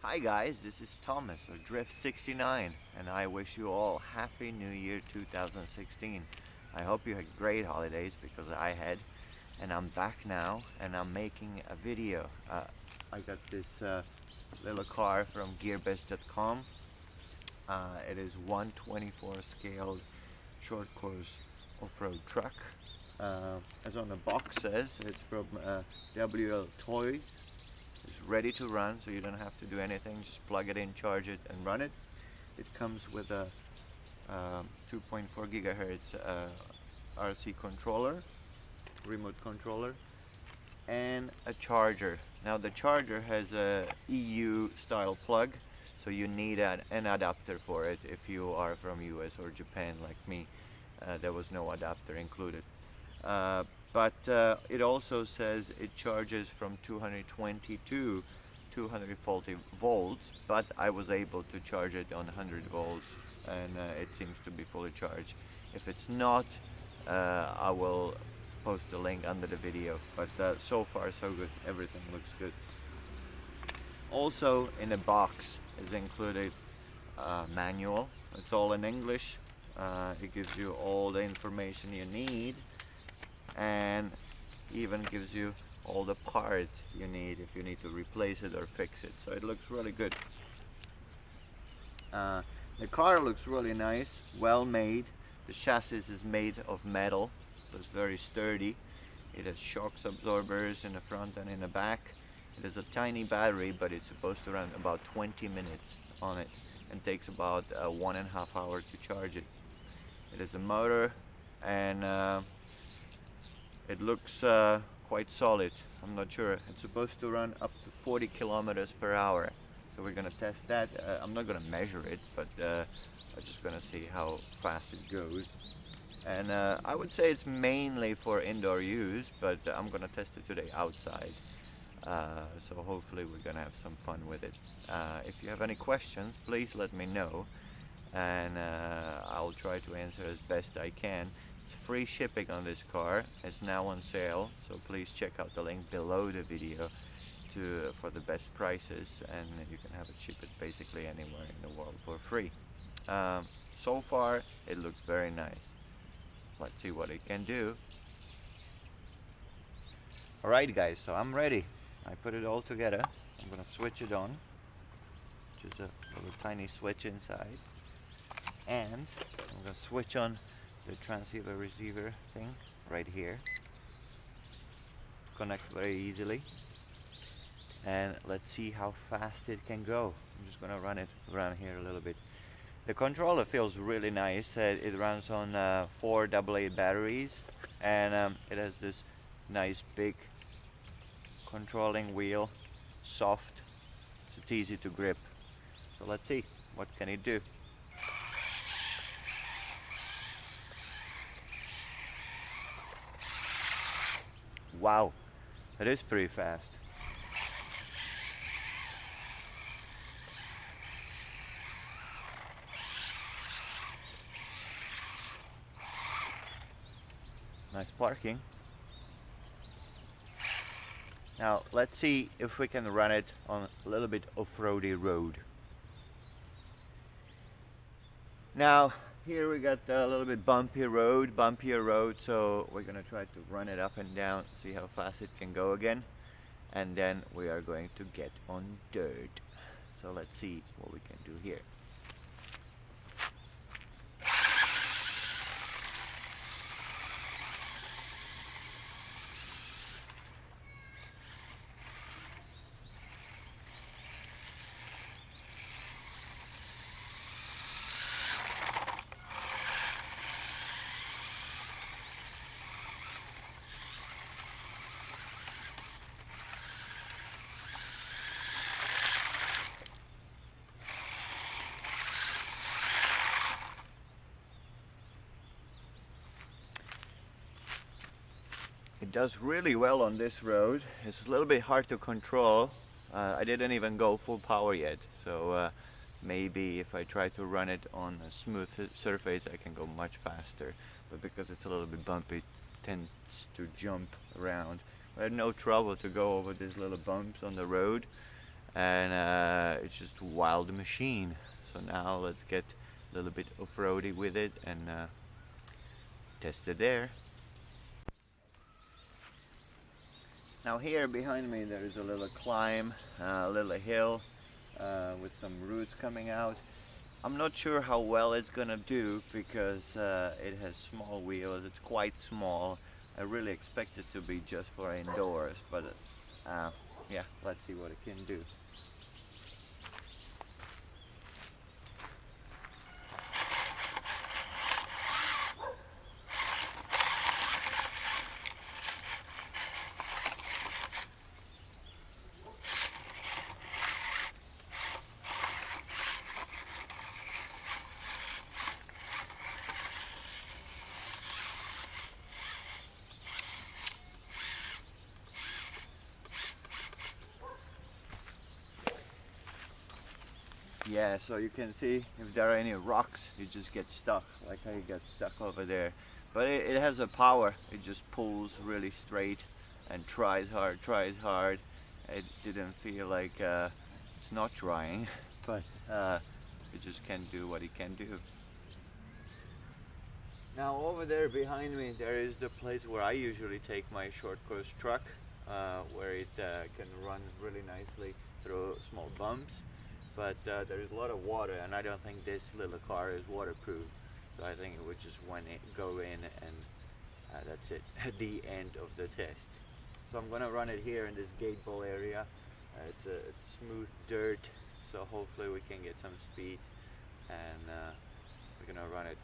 Hi guys, this is Thomas or Drift69 and I wish you all Happy New Year 2016. I hope you had great holidays because I had, and I'm back now and I'm making a video. I got this little car from gearbest.com. It is 1/24 scale short course off-road truck. As on the box says, it's from Wltoys. It's ready to run, so you don't have to do anything. Just plug it in, charge it, and run it. It comes with a 2.4 gigahertz RC controller, remote controller, and a charger. Now the charger has a EU style plug, so you need an adapter for it if you are from US or Japan like me. There was no adapter included. But it also says it charges from 220 to 240 volts, but I was able to charge it on 100 volts and it seems to be fully charged. If it's not, I will post a link under the video, but so far so good. Everything looks good. Also in the box is included a manual. It's all in English. It gives you all the information you need and even gives you all the parts you need if you need to replace it or fix it. So it looks really good. The car looks really nice, well made. The chassis is made of metal, so it's very sturdy. It has shock absorbers in the front and in the back. It has a tiny battery, but it's supposed to run about 20 minutes on it and takes about 1.5 hours to charge it. It has a motor and it looks quite solid. I'm not sure. It's supposed to run up to 40 kilometers per hour. So we're gonna test that. I'm not gonna measure it, but I'm just gonna see how fast it goes. And I would say it's mainly for indoor use, but I'm gonna test it today outside. So hopefully we're gonna have some fun with it. If you have any questions, please let me know, and I'll try to answer as best I can. It's free shipping on this car. It's now on sale, so please check out the link below the video for the best prices, and you can have it shipped basically anywhere in the world for free. So far it looks very nice. Let's see what it can do. Alright guys, so I'm ready. I put it all together. I'm gonna switch it on, which is a little tiny switch inside, and I'm gonna switch on the transceiver receiver thing right here. Connects very easily, and let's see how fast it can go. I'm just gonna run it around here a little bit. The controller feels really nice. It runs on 4 AA batteries, and it has this nice big controlling wheel, soft, so it's easy to grip. So let's see, what can it do? Wow, that is pretty fast. Nice parking. Now let's see if we can run it on a little bit off-roady road. Now here we got a little bit bumpier road, so we're gonna try to run it up and down, see how fast it can go again, and then we are going to get on dirt. So let's see what we can do here. It does really well on this road. It's a little bit hard to control. I didn't even go full power yet, so maybe if I try to run it on a smooth surface I can go much faster, but because it's a little bit bumpy it tends to jump around. I had no trouble to go over these little bumps on the road, and it's just a wild machine. So now let's get a little bit off-roady with it and test it there. Now here behind me there is a little climb, a little hill with some roots coming out. I'm not sure how well it's gonna do because it has small wheels. It's quite small. I really expect it to be just for indoors, but yeah, let's see what it can do. Yeah, so you can see if there are any rocks, you just get stuck, like how you get stuck over there. But it has a power. It just pulls really straight and tries hard, tries hard. It didn't feel like it's not trying, but it just can do what it can do. Now over there behind me there is the place where I usually take my short course truck, where it can run really nicely through small bumps. But there is a lot of water, and I don't think this little car is waterproof, so I think it would just go in, and that's it, the end of the test. So I'm gonna run it here in this gate bowl area. It's smooth dirt, so hopefully we can get some speed, and we're gonna run it.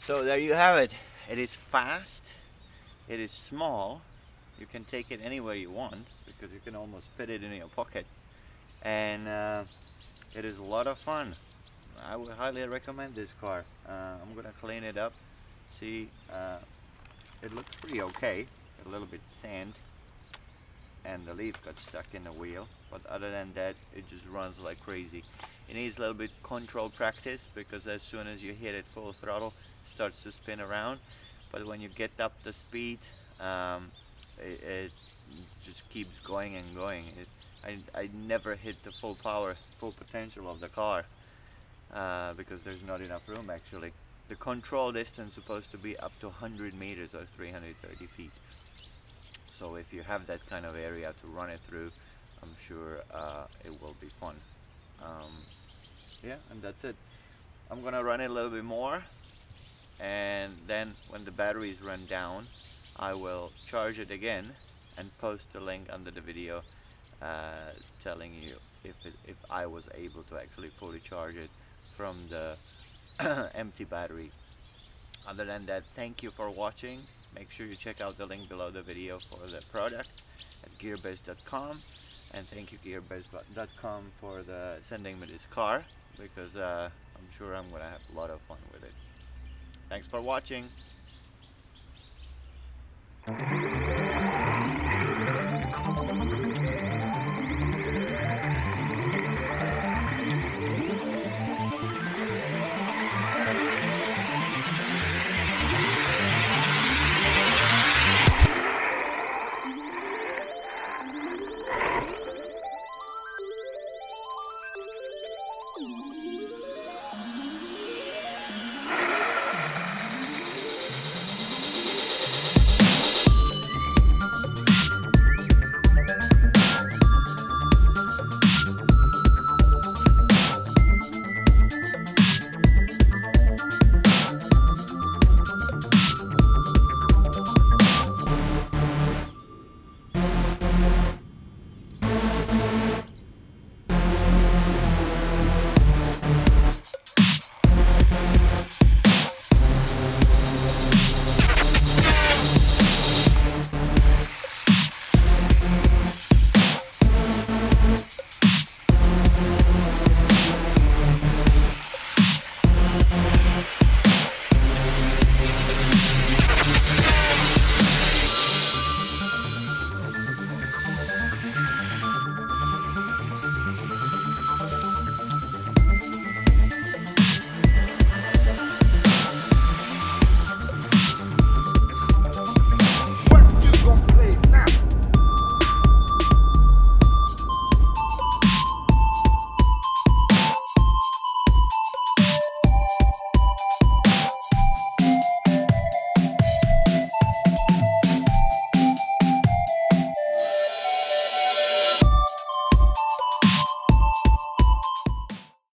So there you have it. It is fast, it is small, you can take it anywhere you want because you can almost fit it in your pocket, and it is a lot of fun. I would highly recommend this car. I'm gonna clean it up. See, it looks pretty okay. A little bit sand and the leaf got stuck in the wheel, but other than that it just runs like crazy. It needs a little bit control practice because as soon as you hit it full throttle it starts to spin around, but when you get up the speed it just keeps going and going. I never hit the full power, full potential of the car because there's not enough room actually. The control distance is supposed to be up to 100 meters or 330 feet. So if you have that kind of area to run it through, I'm sure it will be fun. Yeah, and that's it. I'm gonna run it a little bit more, and then when the batteries run down, I will charge it again and post a link under the video telling you if I was able to actually fully charge it from the empty battery. Other than that, thank you for watching. Make sure you check out the link below the video for the product at gearbase.com, and thank you gearbase.com for sending me this car, because I'm sure I'm gonna have a lot of fun with it. Thanks for watching.